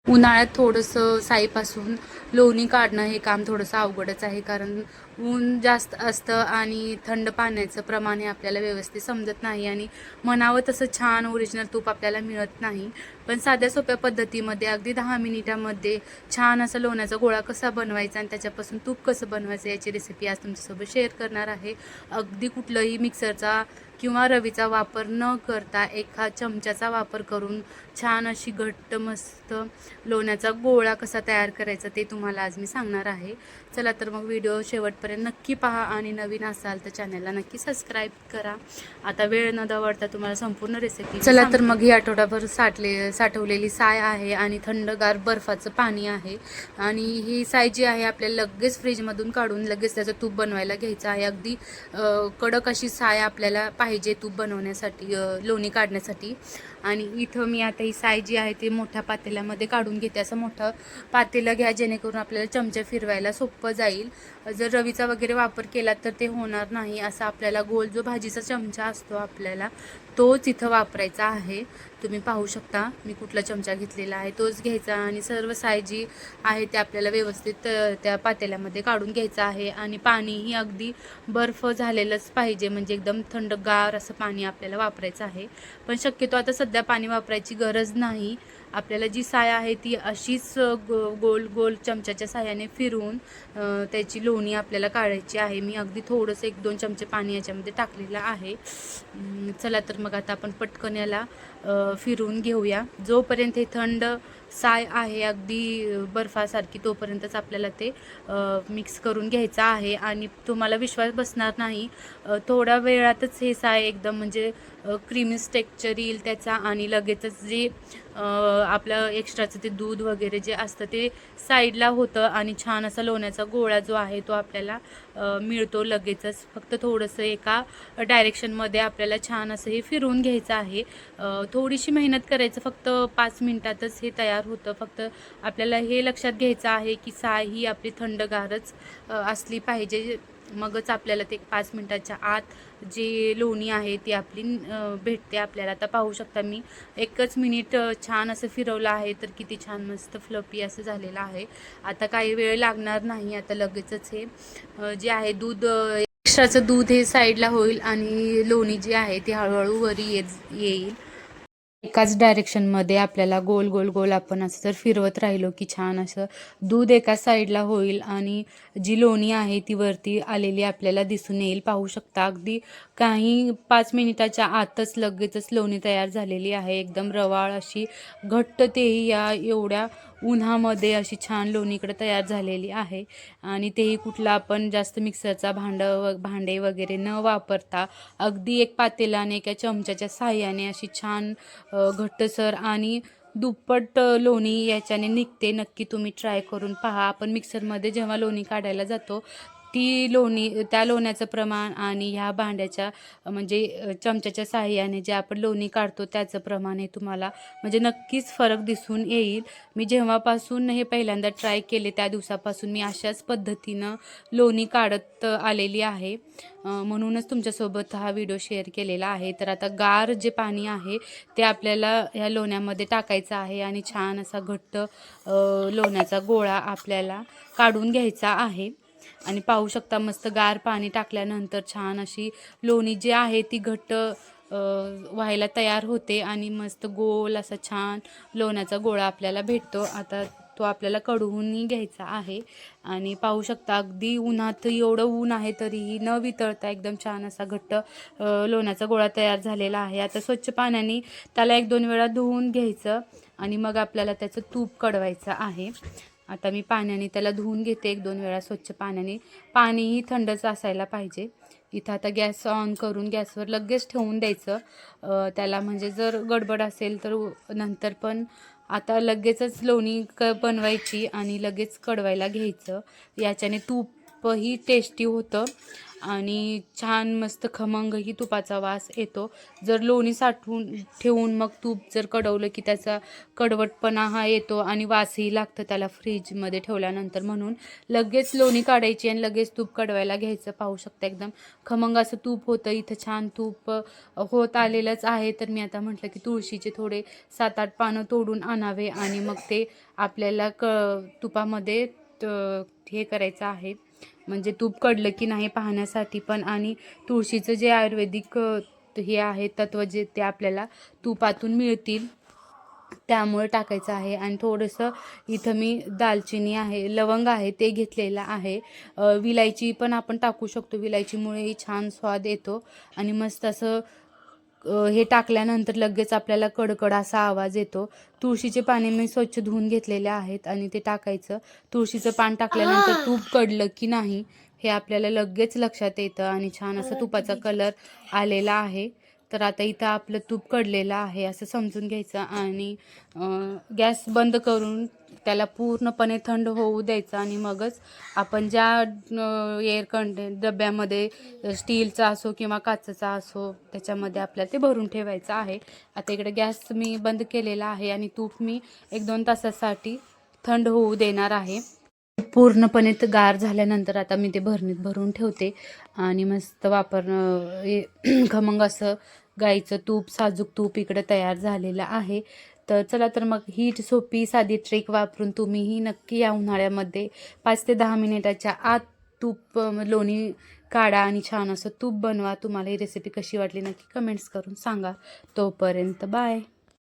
उन्हाळ्यात थोडंसं साईपासून लोणी काढणं हे काम थोडंसं अवघडच आहे, कारण ऊन जास्त असतं आणि थंड पाण्याचं प्रमाण हे आपल्याला व्यवस्थित समजत नाही आणि म्हणावं तसं छान ओरिजिनल तूप आपल्याला मिळत नाही. पण साध्या सोप्या पद्धतीमध्ये अगदी 10 मिनिटामध्ये छान असा लोण्याचा गोळा कसा बनवायचा आणि त्याच्यापासून तूप कसं बनवायचं याची रेसिपी आज तुमच्यासोबत शेअर करणार आहे. अगदी कुठलंही मिक्सरचा किंवा रवीचा वापर न करता एका चमच्याचा वापर करून छान अशी घट्ट मस्त लोण्याचा गोळा कसा तयार करायचा ते तुम्हाला आज मी सांगणार आहे. चला तर मग व्हिडिओ शेवटपर्यंत नक्की पहा आणि नवीन असाल तर चॅनलला नक्की सबस्क्राईब करा. आता वेळ न दवडता तुम्हाला संपूर्ण रेसिपी चला तर मग ही आठवडाभर साठवलेली साय आहे आणि थंडगार बर्फाचं पाणी आहे आणि ही साय जी आहे आपल्याला लगेच फ्रीजमधून काढून लगेच त्याचं तूप बनवायला घ्यायचं आहे. अगदी कडक अशी साय आपल्याला पाहिजे तूप बनवण्यासाठी, लोणी काढण्यासाठी. आणि इथं मी आता ही साय जी आहे ती मोठ्या पातेल्यामध्ये काढून घेते. असं मोठं पातेलं घ्या जेणेकरून आपल्याला चमचा फिरवायला सोपं जाईल. जर रवीचा वगैरे वापर केला तर ते होणार नाही. असा आपल्याला गोल जो भाजीचा चमचा असतो आपल्याला तोच इथं वापरायचा आहे. तुम्ही पाहू शकता मी कुठला चमचा घेतलेला आहे तोच घ्यायचा आणि सर्व साय जी आहे ते आपल्याला व्यवस्थित त्या पातेल्यामध्ये काढून घ्यायचं आहे. आणि पाणीही अगदी बर्फ झालेलंच पाहिजे, म्हणजे एकदम थंडगार असं पाणी आपल्याला वापरायचं आहे. पण शक्यतो आता सध्या पाणी वापरायची गरज नाही. आपल्याला जी साय आहे ती अशीच गोल गोल चमच्याच्या साह्याने फिरवून त्याची लोणी आपल्याला काढायची आहे. मी अगदी थोडंसं 1-2 चमचे पाणी याच्यामध्ये टाकलेलं आहे. चला तर मग आता आपण पटकन याला फिरवून घेऊया. जोपर्यंत हे थंड साय आहे अगदी बर्फासारखी तोपर्यंतच आपल्याला ते मिक्स करून घ्यायचं आहे. आणि तुम्हाला विश्वास बसणार नाही, थोड्या वेळातच हे साय एकदम म्हणजे क्रीमी टेक्स्चर येईल त्याचा आणि लगेचच जे आपलं एक्स्ट्राचं ते दूध वगैरे जे असतं ते साईडला होतं आणि छान असा लोण्याचा गोळा जो आहे तो आपल्याला मिळतो लगेचच. फक्त थोडंसं एका डायरेक्शनमध्ये आपल्याला छान असं हे फिरवून घ्यायचं आहे. थोडीशी मेहनत करायचं, फक्त 5 मिनिटातच हे तयार होतं. फक्त आपल्याला हे लक्षात घ्यायचं आहे की साय ही आपली थंडगारच असली पाहिजे, मगच आपल्याला ते 5 मिनिटाच्या आत जे लोणी आहे ती आपली भेटते आपल्याला. आता पाहू शकता मी 1च मिनिट छान असं फिरवलं आहे तर किती छान मस्त फ्लफी असं झालेलं आहे. आता काही वेळ लागणार नाही, आता लगेचच हे जे आहे दूध एक्स्ट्राचं दूध हे साईडला होईल आणि लोणी जी आहे ती हळूहळू वरी येईल. एकाच डायरेक्शनमध्ये आपल्याला गोल गोल गोल आपण असं जर फिरवत राहिलो की छान असं दूध एका साईडला होईल आणि जी लोणी आहे ती वरती आलेली आपल्याला दिसून येईल. पाहू शकता अगदी काही 5 मिनिटाच्या आतच लगेचच लोणी तयार झालेली आहे. एकदम रवाळ अशी घट्ट, तेही या एवढ्या उन्हामध्ये अशी छान लोणी इकडे तयार झालेली आहे. आणि तेही कुठला आपण जास्त मिक्सरचा भांडे वगैरे न वापरता अगदी एक पातेलाने एका चमच्याच्या साह्याने अशी छान घट्टसर आणि दुप्पट लोणी याच्याने निघते. नक्की तुम्ही ट्राय करून पहा. आपण मिक्सरमध्ये जेव्हा लोणी काढायला जातो ती लोणी, त्या लोण्याचं प्रमाण आणि ह्या भांड्याच्या म्हणजे चमच्याच्या साह्याने जे आपण लोणी काढतो त्याचं प्रमाण हे तुम्हाला म्हणजे नक्कीच फरक दिसून येईल. मी जेव्हापासून हे पहिल्यांदा ट्राय केले त्या दिवसापासून मी अशाच पद्धतीनं लोणी काढत आलेली आहे. म्हणूनच तुमच्यासोबत हा व्हिडिओ शेअर केलेला आहे. तर आता गार जे पाणी आहे ते आपल्याला ह्या लोण्यामध्ये टाकायचं आहे आणि छान असा घट्ट लोण्याचा गोळा आपल्याला काढून घ्यायचा आहे. आणि पाहू शकता मस्त गार पाणी टाकल्यानंतर छान अशी लोणी जी आहे ती घट्ट व्हायला तयार होते आणि मस्त गोल असा छान लोण्याचा गोळा आपल्याला भेटतो. आता तो आपल्याला कढवूनही घ्यायचा आहे. आणि पाहू शकता अगदी उन्हात, एवढं ऊन आहे तरीही न वितळता एकदम छान असा घट्ट लोण्याचा गोळा तयार झालेला आहे. आता स्वच्छ पाण्याने त्याला 1-2 वेळा धुवून घ्यायचं आणि मग आपल्याला त्याचं तूप कढवायचं आहे. आता मी पाण्याने त्याला धुवून घेते 1-2 वेळा स्वच्छ पाण्याने. पाणीही थंडच असायला पाहिजे. इथं आता गॅस ऑन करून गॅसवर लगेच ठेवून द्यायचं त्याला, म्हणजे जर गडबड असेल तर नंतर पण. आता लगेचच लोणी बनवायची आणि लगेच कढवायला घ्यायचं. याच्याने तूप तूपही टेस्टी होतं आणि छान मस्त खमंगही तुपाचा वास येतो. जर लोणी साठवून ठेवून मग तूप जर कढवलं की त्याचा कडवटपणा हा येतो आणि वासही लागतं त्याला फ्रीजमध्ये ठेवल्यानंतर. म्हणून लगेच लोणी काढायची आणि लगेच तूप कढवायला घ्यायचं. पाहू शकता एकदम खमंग असं तूप होतं. इथं छान तूप होत आलेलंच आहे. तर मी आता म्हटलं की तुळशीचे थोडे 7-8 पानं तोडून आणावे आणि मग ते आपल्याला तुपामध्ये हे करायचं आहे, म्हणजे तूप कढलं की नाही पाहण्यासाठी पण. आणि तुळशीचं जे आयुर्वेदिक हे आहे तत्व जे ते आपल्याला तुपातून मिळतील त्यामुळे टाकायचं आहे. आणि थोडंसं इथं मी दालचिनी आहे, लवंग आहे ते घेतलेलं आहे. विलायची पण आपण टाकू शकतो, विलायचीमुळेही छान स्वाद येतो. आणि मस्त असं हे टाकल्यानंतर लगेच आपल्याला कडकड असा आवाज येतो. तुळशीचे पाने मी स्वच्छ धुवून घेतलेले आहेत आणि ते टाकायचं. तुळशीचं पान टाकल्यानंतर तूप कडलं की नाही हे आपल्याला लगेच लक्षात येतं आणि छान असा तुपाचा कलर आलेला आहे. तर आता इथं आपलं तूप कडलेलं आहे असं समजून घ्यायचं आणि गॅस बंद करून त्याला पूर्णपणे थंड होऊ द्यायचं. आणि मगच आपण ज्या एअर डब्यामध्ये स्टीलचा असो किंवा काचेचा असो त्याच्यामध्ये आपल्याला ते भरून ठेवायचं आहे. आता इकडे गॅस मी बंद केलेला आहे आणि तूप मी 1-2 तासासाठी थंड होऊ देणार आहे. पूर्णपणे गार झाल्यानंतर आता मी ते भरणीत भरून ठेवते आणि मस्त खमंग असं गाईचं तूप, साजूक तूप इकडे तयार झालेलं आहे. तर चला तर मग ही सोपी साधी ट्रिक वापरून तुम्हीही नक्की या उन्हाळ्यामध्ये 5 ते 10 मिनिटाच्या आत तूप लोणी काढा आणि छान असं तूप बनवा. तुम्हाला ही रेसिपी कशी वाटली नक्की कमेंट्स करून सांगा. तोपर्यंत बाय.